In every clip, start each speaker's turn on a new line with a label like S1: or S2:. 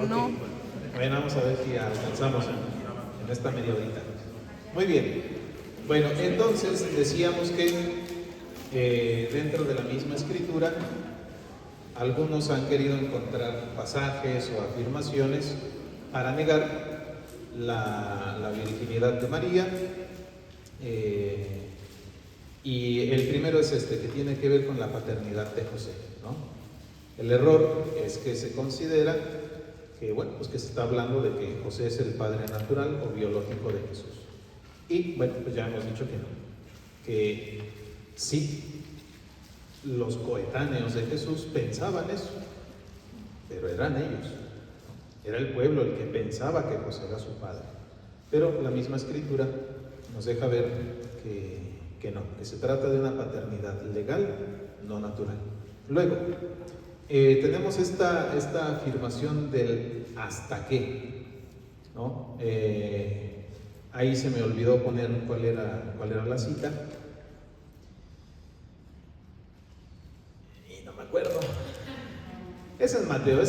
S1: No.
S2: Bueno, vamos a ver si alcanzamos en esta media horita. Muy bien. Bueno, entonces decíamos que dentro de la misma escritura algunos han querido encontrar pasajes o afirmaciones para negar la virginidad de María. Y el primero es este, que tiene que ver con la paternidad de José, ¿no? El error es que se considera que, bueno, pues que se está hablando de que José es el padre natural o biológico de Jesús. Y, bueno, pues ya hemos dicho que no, que sí, los coetáneos de Jesús pensaban eso, pero eran ellos, era el pueblo el que pensaba que José era su padre. Pero la misma escritura nos deja ver que no, que se trata de una paternidad legal, no natural. Luego, tenemos esta afirmación del hasta qué, ¿no? Ahí se me olvidó poner cuál era la cita. Y no me acuerdo. Es en Mateo,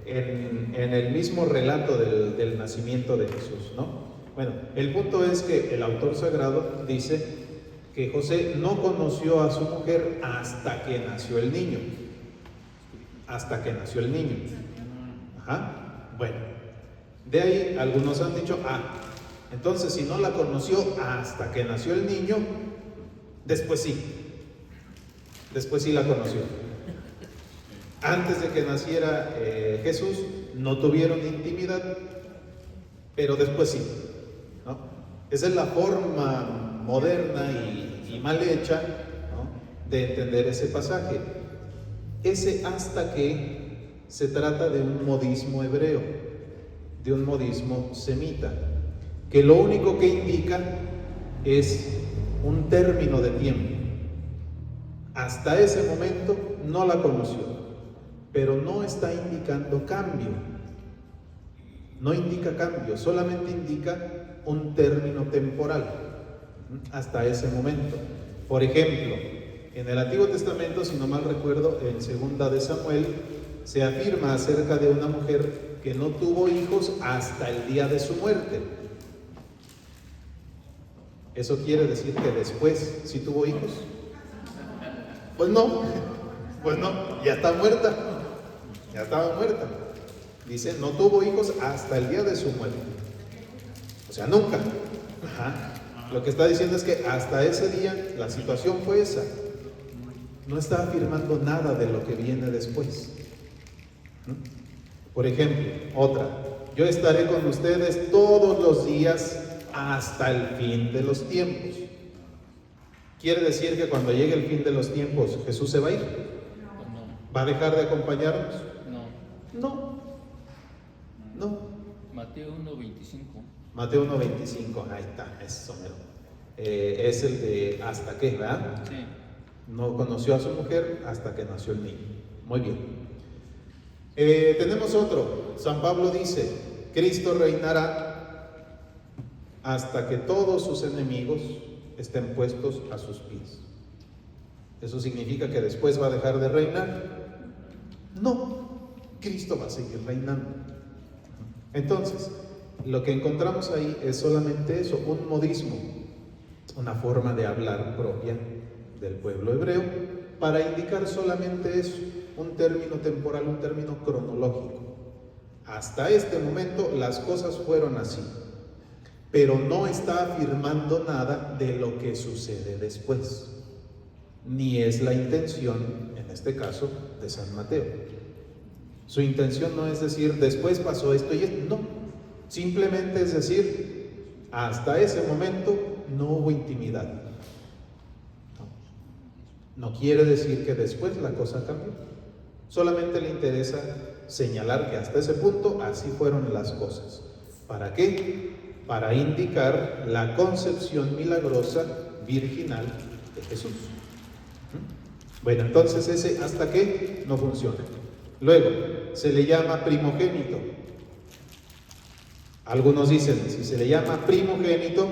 S2: en el mismo relato del nacimiento de Jesús, ¿no? Bueno, el punto es que el autor sagrado dice que José no conoció a su mujer hasta que nació el niño. Hasta que nació el niño. Ajá. Bueno, de ahí algunos han dicho, entonces si no la conoció hasta que nació el niño, después sí la conoció. Antes de que naciera Jesús, no tuvieron intimidad, pero después sí, ¿no? Esa es la forma moderna y mal hecha, ¿no?, de entender ese pasaje. Ese hasta que se trata de un modismo hebreo, de un modismo semita, que lo único que indica es un término de tiempo. Hasta ese momento no la conoció, pero no está indicando cambio. No indica cambio, solamente indica un término temporal hasta ese momento. Por ejemplo, en el Antiguo Testamento, si no mal recuerdo, en 2 de Samuel, se afirma acerca de una mujer que no tuvo hijos hasta el día de su muerte. ¿Eso quiere decir que después sí tuvo hijos? Pues no, ya está muerta, ya estaba muerta. Dice, no tuvo hijos hasta el día de su muerte. O sea, nunca. Ajá. Lo que está diciendo es que hasta ese día la situación fue esa. No está afirmando nada de lo que viene después. Por ejemplo, otra. Yo estaré con ustedes todos los días hasta el fin de los tiempos. ¿Quiere decir que cuando llegue el fin de los tiempos Jesús se va a ir? ¿Va a dejar de acompañarnos? No.
S3: Mateo 1:25.
S2: Mateo 1:25, ahí está, eso mero. Es el de hasta qué, ¿verdad?
S3: Sí.
S2: No conoció a su mujer hasta que nació el niño. Muy bien. Tenemos otro. San Pablo dice, Cristo reinará hasta que todos sus enemigos estén puestos a sus pies. ¿Eso significa que después va a dejar de reinar? No, Cristo va a seguir reinando. Entonces, lo que encontramos ahí es solamente eso, un modismo, una forma de hablar propia del pueblo hebreo para indicar solamente eso, un término temporal, un término cronológico. Hasta este momento las cosas fueron así, pero no está afirmando nada de lo que sucede después, ni es la intención, en este caso, de San Mateo. Su intención no es decir, después pasó esto y esto, no. Simplemente es decir, hasta ese momento no hubo intimidad. No quiere decir que después la cosa cambió. Solamente le interesa señalar que hasta ese punto así fueron las cosas. ¿Para qué? Para indicar la concepción milagrosa virginal de Jesús. Bueno, entonces ese hasta qué no funciona. Luego, se le llama primogénito. Algunos dicen, si se le llama primogénito,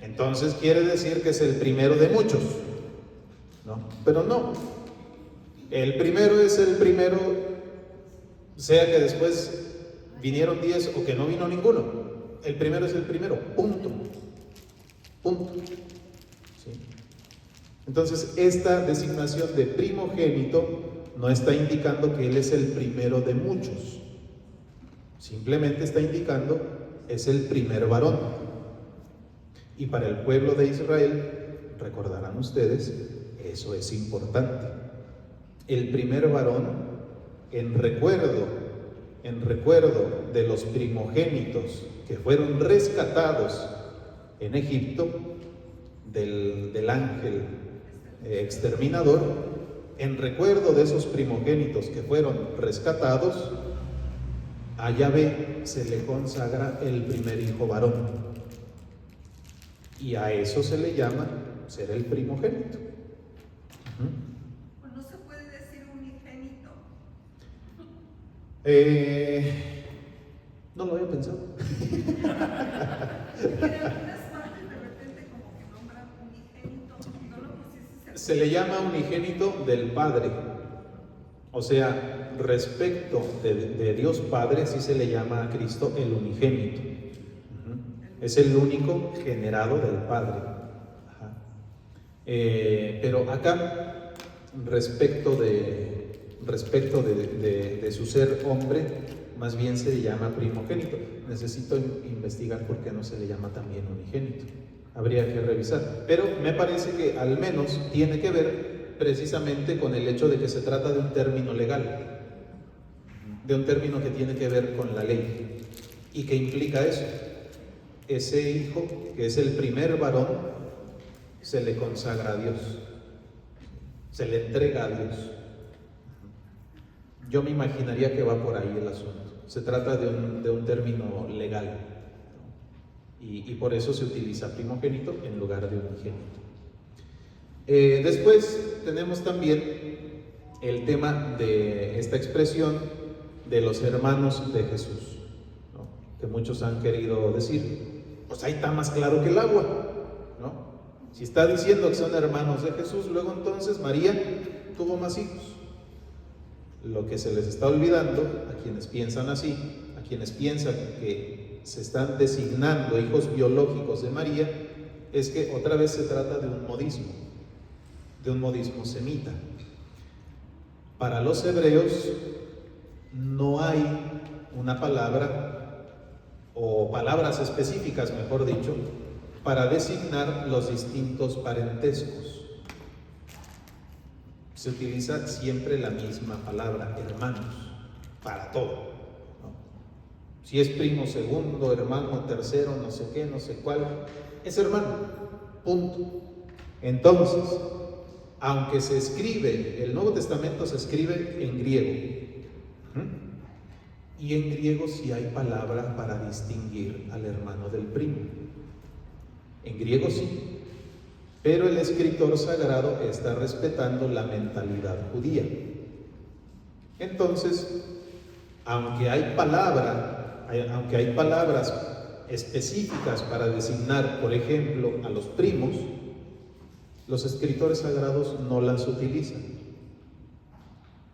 S2: entonces quiere decir que es el primero de muchos, ¿no? Pero no. El primero es el primero, sea que después vinieron 10 o que no vino ninguno. El primero es el primero, punto. Punto. ¿Sí? Entonces, esta designación de primogénito no está indicando que él es el primero de muchos. Simplemente está indicando es el primer varón. Y para el pueblo de Israel, recordarán ustedes, eso es importante. El primer varón, en recuerdo de los primogénitos que fueron rescatados en Egipto del ángel exterminador, en recuerdo de esos primogénitos que fueron rescatados, a Yahvé se le consagra el primer hijo varón. Y a eso se le llama ser el primogénito.
S1: Pues no se puede decir unigénito.
S2: No lo había pensado.
S1: En algunas partes de repente como que nombran unigénito. No lo pusiste.
S2: Se le llama unigénito del Padre. O sea, respecto de Dios Padre, sí se le llama a Cristo el unigénito. Es el único generado del Padre. Pero acá, respecto de su ser hombre, más bien se le llama primogénito. Necesito investigar por qué no se le llama también unigénito. Habría que revisar. Pero me parece que al menos tiene que ver precisamente con el hecho de que se trata de un término legal, de un término que tiene que ver con la ley. ¿Y qué implica eso? Ese hijo, que es el primer varón, se le consagra a Dios, se le entrega a Dios. Yo me imaginaría que va por ahí el asunto. Se trata de un término legal, y por eso se utiliza primogénito en lugar de unigénito. Después tenemos también el tema de esta expresión de los hermanos de Jesús, ¿no? Que muchos han querido decir, pues ahí está más claro que el agua, ¿no? Si está diciendo que son hermanos de Jesús, luego entonces María tuvo más hijos. Lo que se les está olvidando a quienes piensan así, a quienes piensan que se están designando hijos biológicos de María, es que otra vez se trata de un modismo semita. Para los hebreos no hay una palabra, o palabras específicas, mejor dicho, para designar los distintos parentescos. Se utiliza siempre la misma palabra, hermanos, para todo, ¿no? Si es primo segundo, hermano tercero, no sé qué, no sé cuál, es hermano, punto. Entonces, aunque se escribe, el Nuevo Testamento se escribe en griego, y en griego sí hay palabra para distinguir al hermano del primo. En griego sí. Pero el escritor sagrado está respetando la mentalidad judía. Entonces, aunque hay palabras específicas para designar, por ejemplo, a los primos, los escritores sagrados no las utilizan,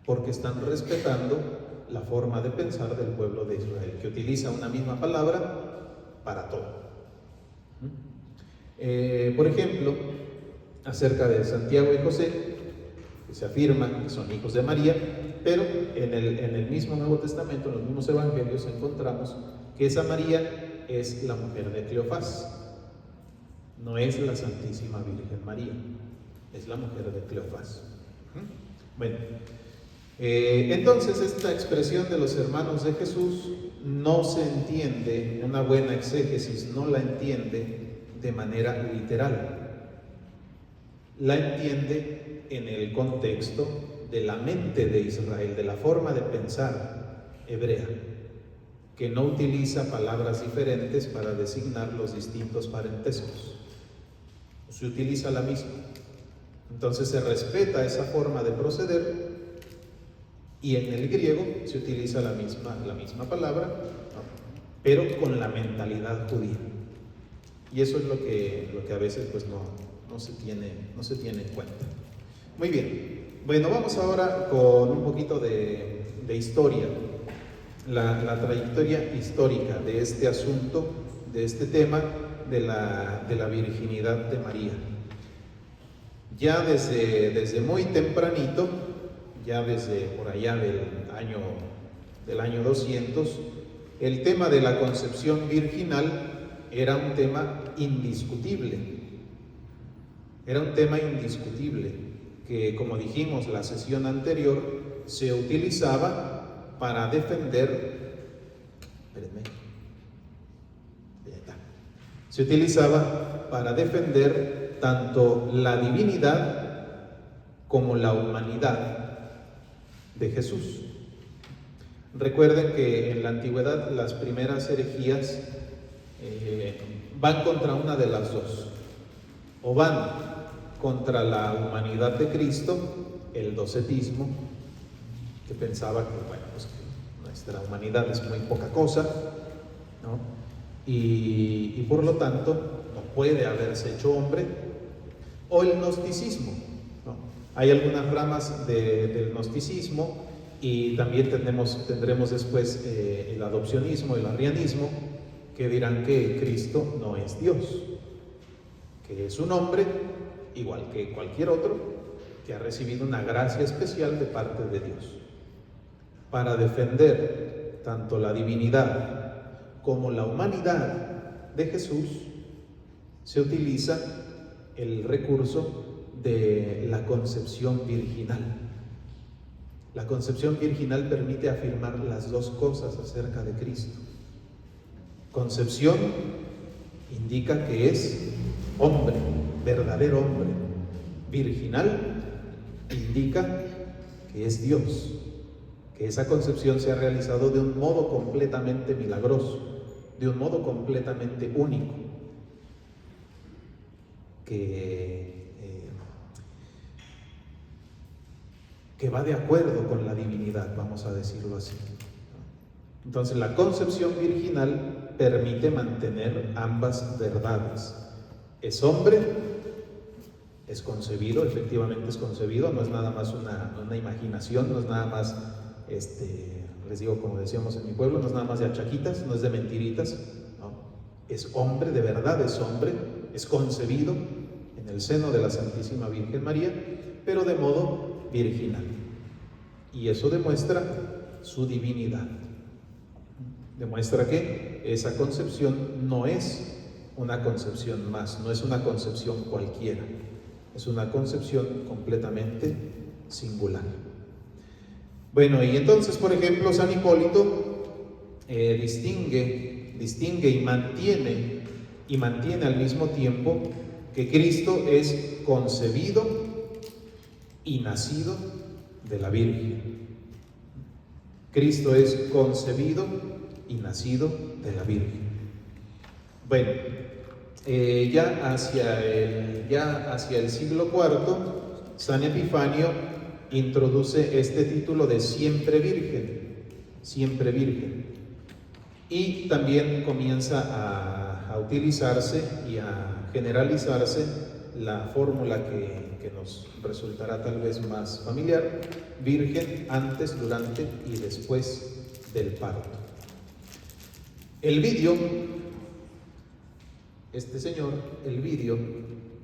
S2: porque están respetando la forma de pensar del pueblo de Israel, que utiliza una misma palabra para todo. Por ejemplo, acerca de Santiago y José, que se afirma que son hijos de María, pero en el mismo Nuevo Testamento, en los mismos evangelios, encontramos que esa María es la mujer de Cleofás, no es la Santísima Virgen María, es la mujer de Cleofás. Bueno, entonces esta expresión de los hermanos de Jesús no se entiende, una buena exégesis no la entiende de manera literal. La entiende en el contexto de la mente de Israel, de la forma de pensar hebrea, que no utiliza palabras diferentes para designar los distintos parentescos. Se utiliza la misma. Entonces se respeta esa forma de proceder, y en el griego se utiliza la misma palabra, ¿no? Pero con la mentalidad judía. Y eso es lo que a veces pues no se tiene en cuenta. Muy bien. Bueno, vamos ahora con un poquito de historia, la trayectoria histórica de este asunto, de este tema de la virginidad de María. Ya desde muy tempranito, ya desde por allá del año 200, el tema de la concepción virginal era un tema indiscutible. Era un tema indiscutible que, como dijimos la sesión anterior, se utilizaba para defender, se utilizaba para defender tanto la divinidad como la humanidad de Jesús. Recuerden que en la antigüedad las primeras herejías van contra una de las dos, o van contra la humanidad de Cristo, el docetismo, que pensaba que, bueno, pues que nuestra humanidad es muy poca cosa, ¿no? Y por lo tanto no puede haberse hecho hombre, o el gnosticismo, ¿no? Hay algunas ramas del gnosticismo, y también tendremos después el adopcionismo, el arrianismo, que dirán que Cristo no es Dios, que es un hombre igual que cualquier otro, que ha recibido una gracia especial de parte de Dios. Para defender tanto la divinidad como la humanidad de Jesús, se utiliza el recurso de la concepción virginal. La concepción virginal permite afirmar las dos cosas acerca de Cristo. Concepción indica que es hombre, verdadero hombre. Virginal indica que es Dios, que esa concepción se ha realizado de un modo completamente milagroso, de un modo completamente único, que va de acuerdo con la divinidad, vamos a decirlo así. Entonces, la concepción virginal permite mantener ambas verdades. Es hombre, es concebido, efectivamente es concebido, no es nada más una imaginación, no es nada más, les digo, como decíamos en mi pueblo, no es nada más de achaquitas, no es de mentiritas, ¿no? Es hombre, de verdad es hombre, es concebido en el seno de la Santísima Virgen María, pero de modo virginal. Y eso demuestra su divinidad. Demuestra que esa concepción no es una concepción más, no es una concepción cualquiera, es una concepción completamente singular. Bueno, y entonces, por ejemplo, San Hipólito distingue y mantiene al mismo tiempo que Cristo es concebido y nacido de la Virgen. Cristo es concebido y nacido de la Virgen. Bueno, ya hacia el siglo IV, San Epifanio introduce este título de siempre virgen, y también comienza a utilizarse y a generalizarse la fórmula que nos resultará tal vez más familiar: virgen antes, durante y después del parto. El Elvidio, Elvidio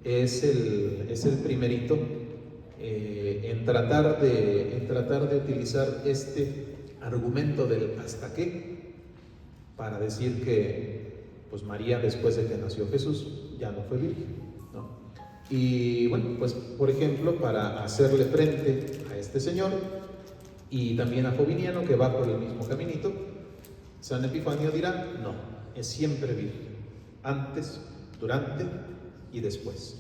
S2: es el primerito en tratar de utilizar este argumento del hasta qué, para decir que pues María, después de que nació Jesús, ya no fue virgen, ¿no? Y bueno, pues por ejemplo, para hacerle frente a este señor y también a Joviniano, que va por el mismo caminito, San Epifanio dirá: no, es siempre virgen, antes, durante y después.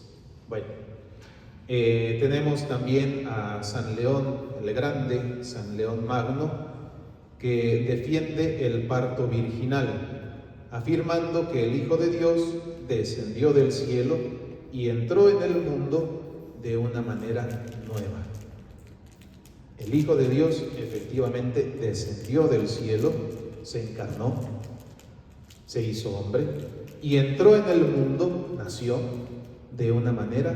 S2: Bueno, tenemos también a San León el Grande, San León Magno, que defiende el parto virginal, afirmando que el Hijo de Dios descendió del cielo y entró en el mundo de una manera nueva. El Hijo de Dios efectivamente descendió del cielo, se encarnó, se hizo hombre y entró en el mundo, nació de una manera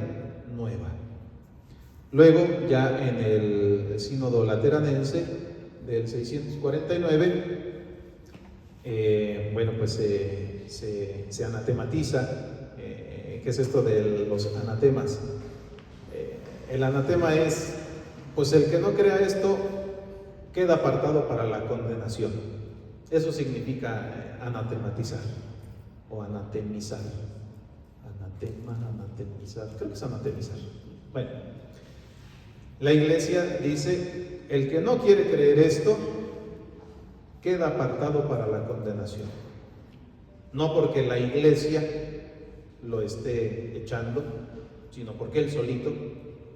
S2: nueva. Luego, ya en el sínodo lateranense del 649, bueno, pues se anatematiza. ¿Qué es esto de los anatemas? El anatema es, pues el que no crea esto queda apartado para la condenación. Eso significa anatematizar o anatemizar. Anatema, anatemizar, creo que es anatemizar. Bueno, la Iglesia dice, el que no quiere creer esto queda apartado para la condenación. No porque la Iglesia lo esté echando, sino porque él solito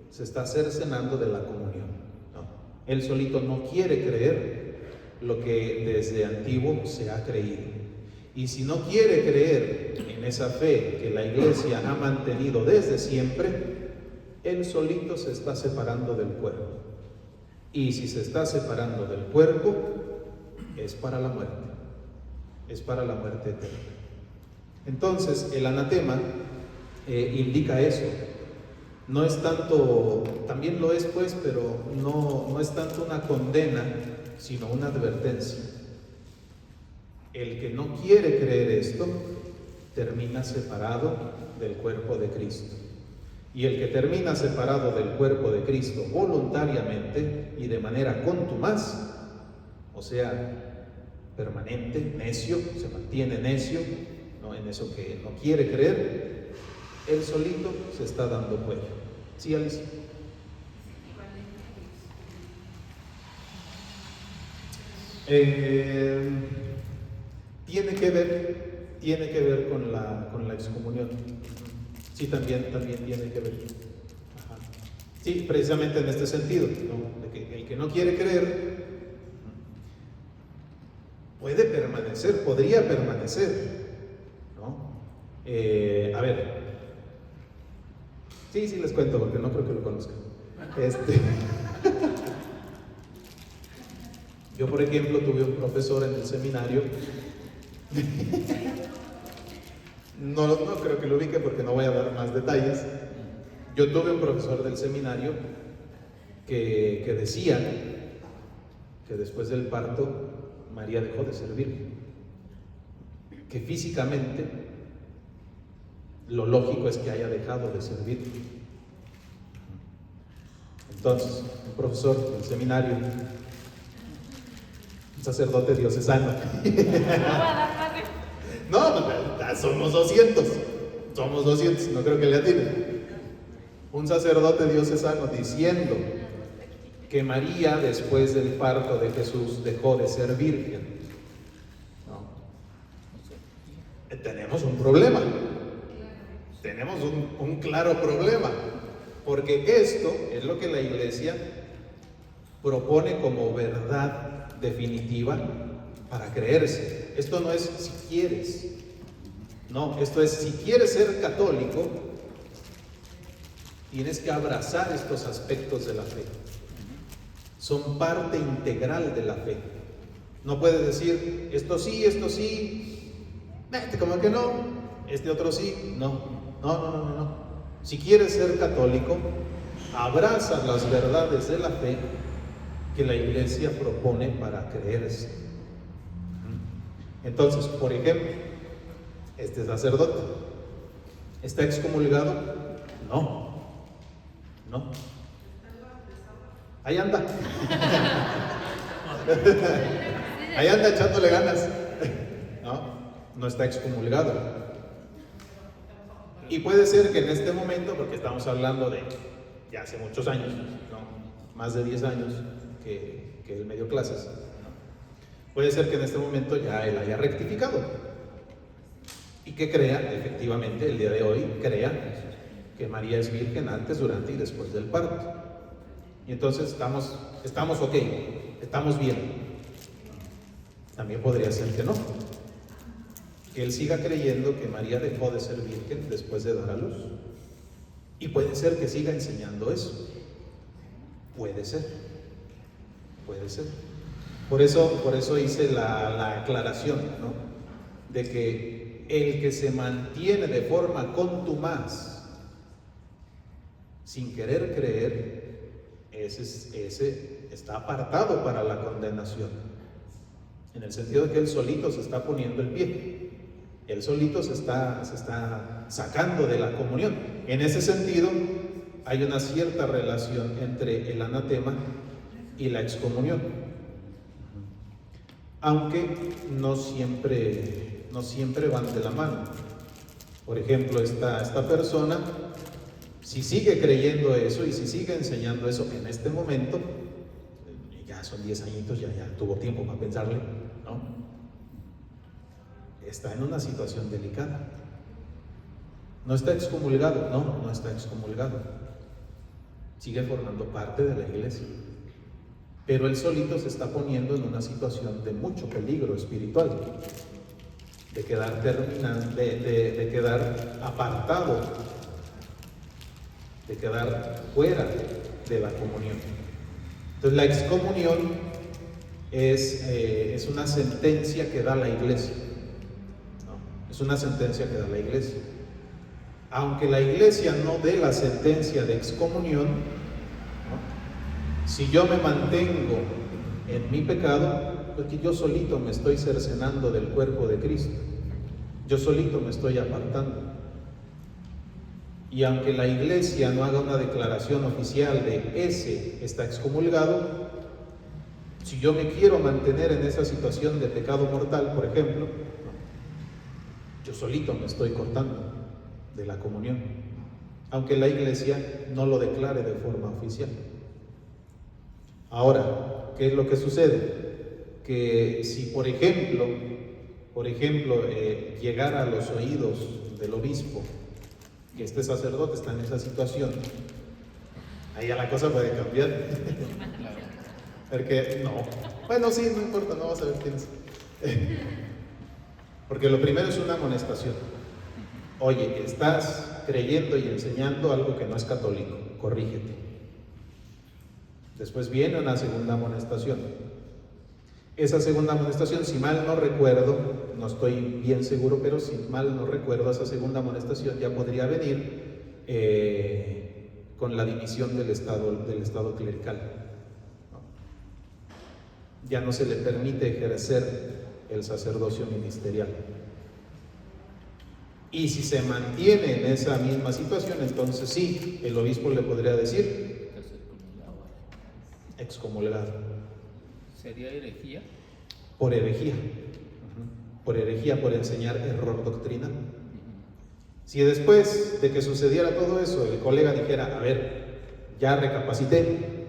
S2: se está cercenando de la comunión. No, él solito no quiere creer lo que desde antiguo se ha creído. Y si no quiere creer en esa fe que la Iglesia ha mantenido desde siempre, él solito se está separando del cuerpo. Y si se está separando del cuerpo, es para la muerte. Es para la muerte eterna. Entonces, el anatema indica eso. No es tanto, también lo es pues, pero no es tanto una condena, sino una advertencia. El que no quiere creer esto, termina separado del cuerpo de Cristo. Y el que termina separado del cuerpo de Cristo voluntariamente y de manera contumaz, o sea, permanente, necio, se mantiene necio, ¿no? En eso que no quiere creer, él solito se está dando cuello. ¿Sí, Alicia? Tiene que ver con la excomunión. Sí, también tiene que ver. Ajá. Sí, precisamente en este sentido, ¿no? De que el que no quiere creer puede permanecer, podría permanecer, ¿no? A ver, sí les cuento porque no creo que lo conozcan. Yo, por ejemplo, tuve un profesor en el seminario. No creo que lo ubique porque no voy a dar más detalles. Yo tuve un profesor del seminario que decía que después del parto María dejó de ser virgen, que físicamente lo lógico es que haya dejado de ser virgen. Entonces, un profesor del seminario, un sacerdote diocesano, no, somos 200, no creo que le atinen. Un sacerdote diocesano diciendo que María, después del parto de Jesús, dejó de ser virgen. No. Tenemos un problema. Tenemos un claro problema. Porque esto es lo que la Iglesia propone como verdad definitiva para creerse. Esto no es si quieres. No, esto es si quieres ser católico, tienes que abrazar estos aspectos de la fe. Son parte integral de la fe. No puedes decir, esto sí, como que no, este otro sí, no. Si quieres ser católico, abraza las verdades de la fe que la Iglesia propone para creerse. Entonces, por ejemplo, este sacerdote, ¿está excomulgado? No. Ahí anda. Ahí anda echándole ganas. No está excomulgado. Y puede ser que en este momento, porque estamos hablando de ya hace muchos años, ¿no? Más de 10 años que él me dio clases, ¿no? Puede ser que en este momento ya él haya rectificado y que crea, efectivamente, el día de hoy, crea que María es virgen antes, durante y después del parto. Y entonces estamos ok, estamos bien. También podría ser que no. Que él siga creyendo que María dejó de ser virgen después de dar a luz. Y puede ser que siga enseñando eso. Puede ser. Por eso hice la aclaración, ¿no? De que el que se mantiene de forma contumaz, sin querer creer, ese está apartado para la condenación, en el sentido de que él solito se está poniendo el pie, él solito se está sacando de la comunión. En ese sentido, hay una cierta relación entre el anatema y la excomunión, aunque no siempre van de la mano. Por ejemplo, esta persona, si sigue creyendo eso y si sigue enseñando eso en este momento, ya son 10 añitos, ya tuvo tiempo para pensarle, ¿no? Está en una situación delicada. ¿No está excomulgado? No está excomulgado. Sigue formando parte de la iglesia. Pero él solito se está poniendo en una situación de mucho peligro espiritual, de quedar de quedar apartado, de quedar fuera de la comunión. Entonces la excomunión es una sentencia que da la iglesia, ¿no? Es una sentencia que da la iglesia. Aunque la iglesia no dé la sentencia de excomunión, ¿no? Si yo me mantengo en mi pecado, porque yo solito me estoy cercenando del cuerpo de Cristo, yo solito me estoy apartando. Y aunque la iglesia no haga una declaración oficial de ese está excomulgado, si yo me quiero mantener en esa situación de pecado mortal, por ejemplo, yo solito me estoy cortando de la comunión, aunque la iglesia no lo declare de forma oficial. Ahora, ¿qué es lo que sucede? Que si por ejemplo, llegara a los oídos del obispo que este sacerdote está en esa situación, ahí ya la cosa puede cambiar. Porque no, bueno, sí, no importa, no vas a ver quién es. Porque lo primero es una amonestación. Oye, estás creyendo y enseñando algo que no es católico, corrígete. Después viene una segunda amonestación. Esa segunda amonestación, si mal no recuerdo, no estoy bien seguro, pero si mal no recuerdo, esa segunda amonestación ya podría venir con la dimisión del estado clerical. Ya no se le permite ejercer el sacerdocio ministerial. Y si se mantiene en esa misma situación, entonces sí, el obispo le podría decir excomulgado.
S3: ¿Sería herejía?
S2: Por herejía. Por herejía, por enseñar error doctrinal. Si después de que sucediera todo eso, el colega dijera, a ver, ya recapacité,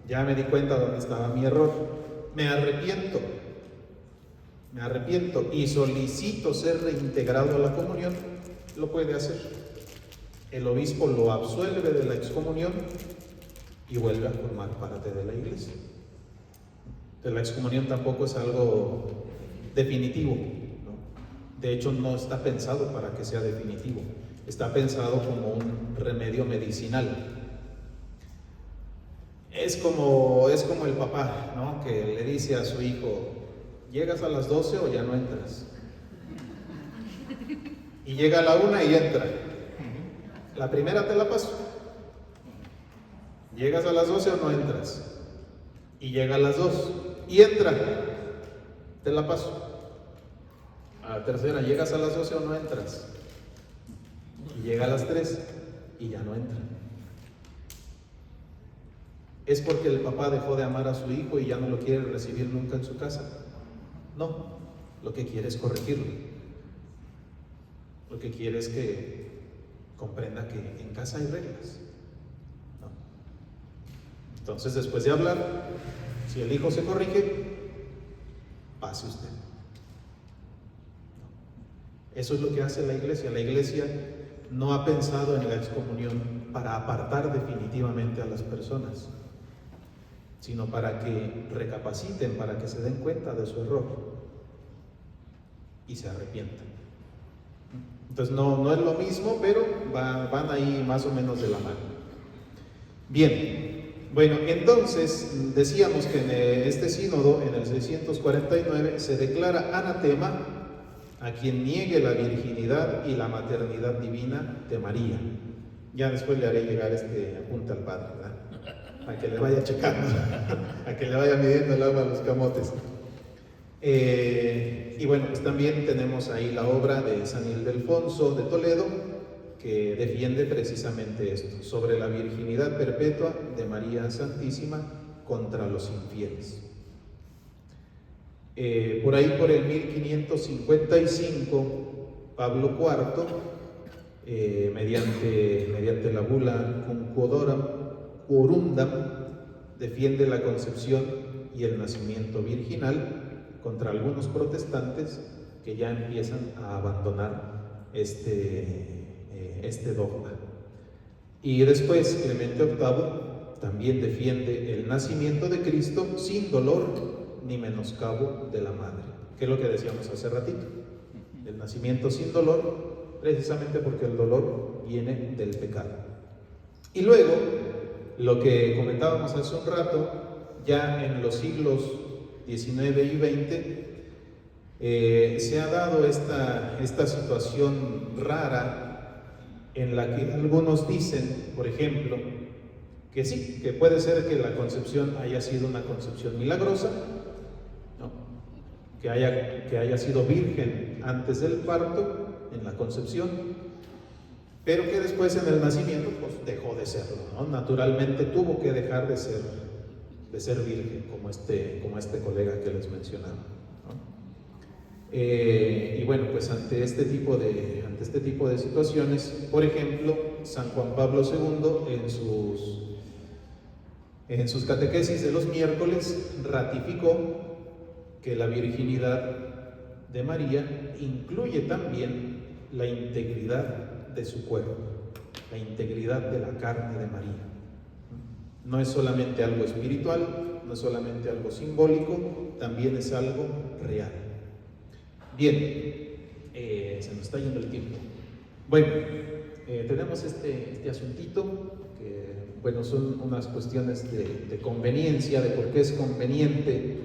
S2: ya me di cuenta dónde estaba mi error, me arrepiento y solicito ser reintegrado a la comunión, lo puede hacer. El obispo lo absuelve de la excomunión y vuelve a formar parte de la iglesia. Entonces, la excomunión tampoco es algo definitivo, ¿no? De hecho, no está pensado para que sea definitivo, está pensado como un remedio medicinal. Es como el papá, ¿no? Que le dice a su hijo, ¿llegas a las 12 o ya no entras? Y llega a la 1 y entra. La primera te la paso. ¿Llegas a las 12 o no entras? Y llega a las 2 y entra. Te la paso. A la tercera, ¿llegas a las 12 o no entras? Y llega a las 3 y ya no entra. ¿Es porque el papá dejó de amar a su hijo y ya no lo quiere recibir nunca en su casa? No, lo que quiere es corregirlo. Lo que quiere es que comprenda que en casa hay reglas, ¿no? Entonces, después de hablar, si el hijo se corrige, pase usted. Eso es lo que hace la iglesia. La iglesia no ha pensado en la excomunión para apartar definitivamente a las personas, sino para que recapaciten, para que se den cuenta de su error y se arrepientan. Entonces no es lo mismo, pero van ahí más o menos de la mano. Bien, bueno, entonces decíamos que en este sínodo, en el 649, se declara anatema a quien niegue la virginidad y la maternidad divina de María. Ya después le haré llegar este apunte al padre, ¿verdad? a que le vaya checando, a que le vaya midiendo el agua a los camotes. Y bueno, pues también tenemos ahí la obra de San Ildefonso de Toledo, que defiende precisamente esto, sobre la virginidad perpetua de María Santísima contra los infieles. Por ahí, por el 1555, Pablo IV, mediante la bula Cum Quorundam, defiende la concepción y el nacimiento virginal contra algunos protestantes que ya empiezan a abandonar este dogma. Y después Clemente VIII también defiende el nacimiento de Cristo sin dolor ni menoscabo de la madre, que es lo que decíamos hace ratito, el nacimiento sin dolor, precisamente porque el dolor viene del pecado. Y luego, lo que comentábamos hace un rato, ya en los siglos XIX y XX, se ha dado esta situación rara en la que algunos dicen, por ejemplo, que sí, que puede ser que la concepción haya sido una concepción milagrosa, ¿no? que haya sido virgen antes del parto, en la concepción, pero que después en el nacimiento pues dejó de serlo, ¿no? Naturalmente tuvo que dejar de ser virgen, como este colega que les mencionaba, ¿no? Y bueno, pues ante este tipo de situaciones, por ejemplo, San Juan Pablo II en sus catequesis de los miércoles ratificó que la virginidad de María incluye también la integridad de su cuerpo, la integridad de la carne de María. No es solamente algo espiritual, no es solamente algo simbólico, también es algo real. Bien, se nos está yendo el tiempo. Bueno, tenemos este asuntito, que bueno, son unas cuestiones de conveniencia, de por qué es conveniente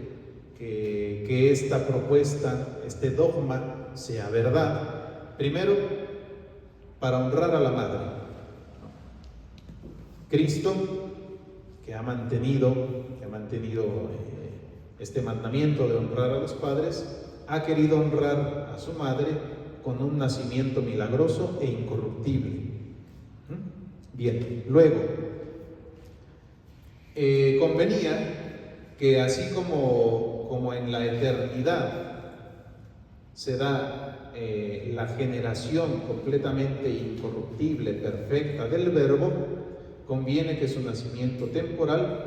S2: que esta propuesta, este dogma, sea verdad. Primero, para honrar a la madre. Cristo, que ha mantenido este mandamiento de honrar a los padres, ha querido honrar a su madre con un nacimiento milagroso e incorruptible. Bien, luego, convenía que así como en la eternidad se da la generación completamente incorruptible, perfecta del Verbo, conviene que su nacimiento temporal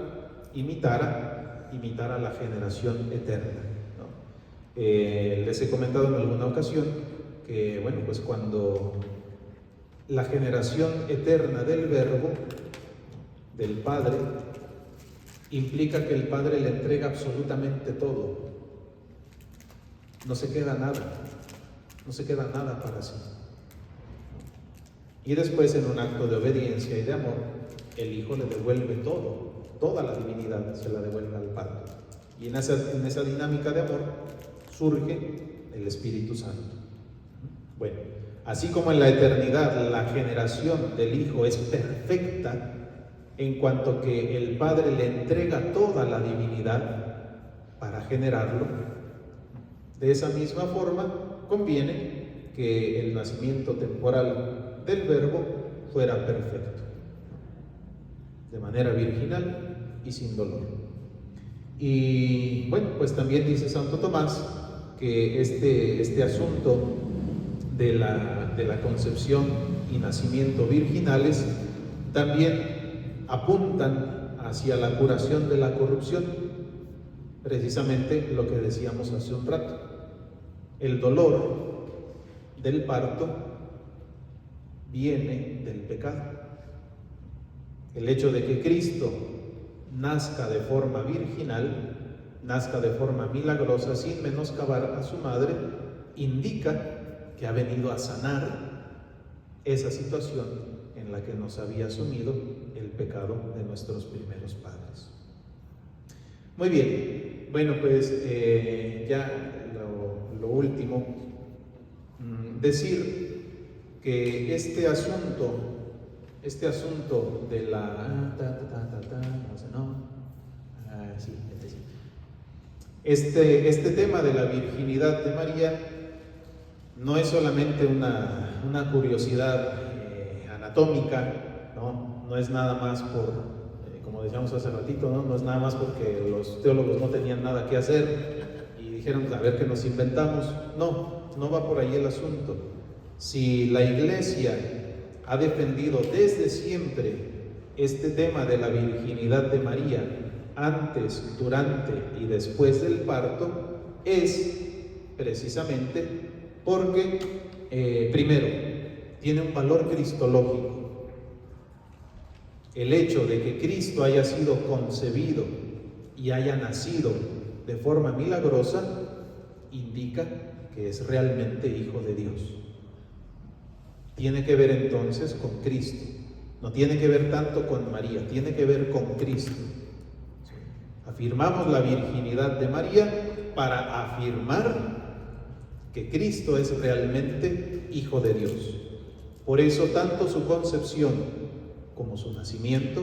S2: imitara la generación eterna, ¿no? Les he comentado en alguna ocasión que, bueno, pues cuando la generación eterna del Verbo, del Padre, implica que el Padre le entrega absolutamente todo. No se queda nada para sí. Y después, en un acto de obediencia y de amor, el Hijo le devuelve toda la divinidad se la devuelve al Padre. Y en esa dinámica de amor surge el Espíritu Santo. Bueno, así como en la eternidad la generación del Hijo es perfecta, en cuanto que el Padre le entrega toda la divinidad para generarlo, de esa misma forma conviene que el nacimiento temporal del Verbo fuera perfecto, de manera virginal y sin dolor. Y bueno, pues también dice Santo Tomás que este asunto de la concepción y nacimiento virginales también apuntan hacia la curación de la corrupción, precisamente lo que decíamos hace un rato. El dolor del parto viene del pecado. El hecho de que Cristo nazca de forma virginal, nazca de forma milagrosa, sin menoscabar a su madre, indica que ha venido a sanar esa situación en la que nos había sumido el pecado de nuestros primeros padres. Muy bien, bueno, pues ya lo último, decir que este asunto este asunto de la... no sé, no. Sí, sí. Este tema de la virginidad de María no es solamente una curiosidad anatómica, no es nada más por, como decíamos hace ratito, no es nada más porque los teólogos no tenían nada que hacer y dijeron, a ver qué nos inventamos. No va por ahí el asunto. Si la Iglesia ha defendido desde siempre este tema de la virginidad de María antes, durante y después del parto, es precisamente porque, primero, tiene un valor cristológico. El hecho de que Cristo haya sido concebido y haya nacido de forma milagrosa indica que es realmente hijo de Dios. Tiene que ver entonces con Cristo, no tiene que ver tanto con María, tiene que ver con Cristo. Afirmamos la virginidad de María para afirmar que Cristo es realmente hijo de Dios. Por eso tanto su concepción como su nacimiento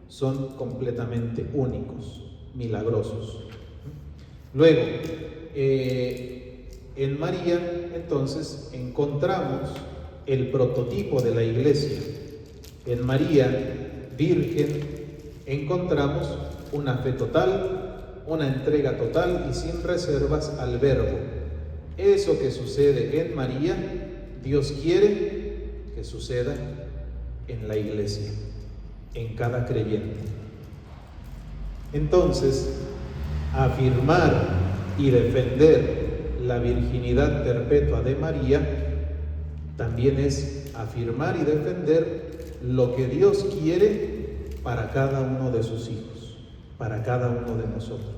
S2: son completamente únicos, milagrosos. Luego, en María entonces encontramos el prototipo de la Iglesia. En María, Virgen, encontramos una fe total, una entrega total y sin reservas al Verbo. Eso que sucede en María, Dios quiere que suceda en la Iglesia, en cada creyente. Entonces, afirmar y defender la virginidad perpetua de María también es afirmar y defender lo que Dios quiere para cada uno de sus hijos, para cada uno de nosotros.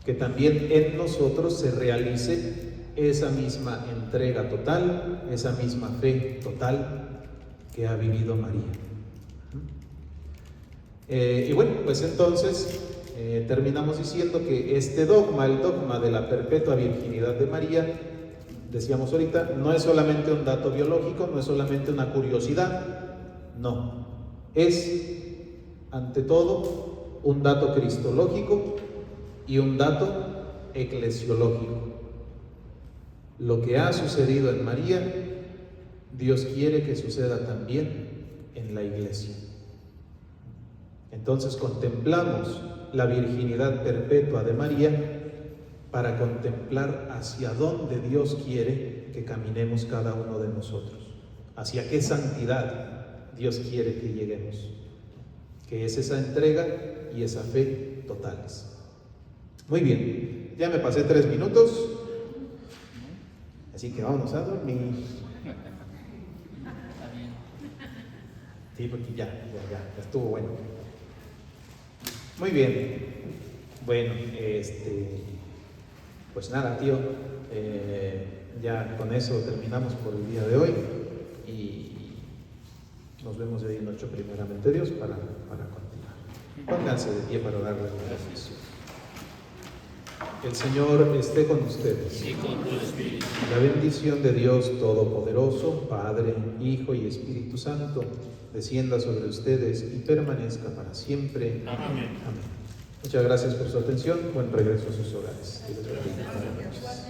S2: Que también en nosotros se realice esa misma entrega total, esa misma fe total que ha vivido María. Y bueno, pues entonces terminamos diciendo que este dogma, el dogma de la perpetua virginidad de María, decíamos ahorita, no es solamente un dato biológico, no es solamente una curiosidad, no, es ante todo un dato cristológico y un dato eclesiológico. Lo que ha sucedido en María, Dios quiere que suceda también en la Iglesia. Entonces contemplamos la virginidad perpetua de María para contemplar hacia dónde Dios quiere que caminemos cada uno de nosotros, hacia qué santidad Dios quiere que lleguemos, que es esa entrega y esa fe totales. Muy bien, ya me pasé 3 minutos, así que vámonos a dormir. Sí, porque ya estuvo bueno. Muy bien, bueno, pues nada, tío, ya con eso terminamos por el día de hoy y nos vemos de ahí en 8 primeramente Dios para continuar. Pónganse de pie para darle gracias. El Señor esté con ustedes.
S3: Y con tu espíritu.
S2: La bendición de Dios Todopoderoso, Padre, Hijo y Espíritu Santo, descienda sobre ustedes y permanezca para siempre.
S3: Amén.
S2: Amén. Muchas gracias por su atención. Buen regreso a sus hogares. Dios les bendiga. Buenas noches.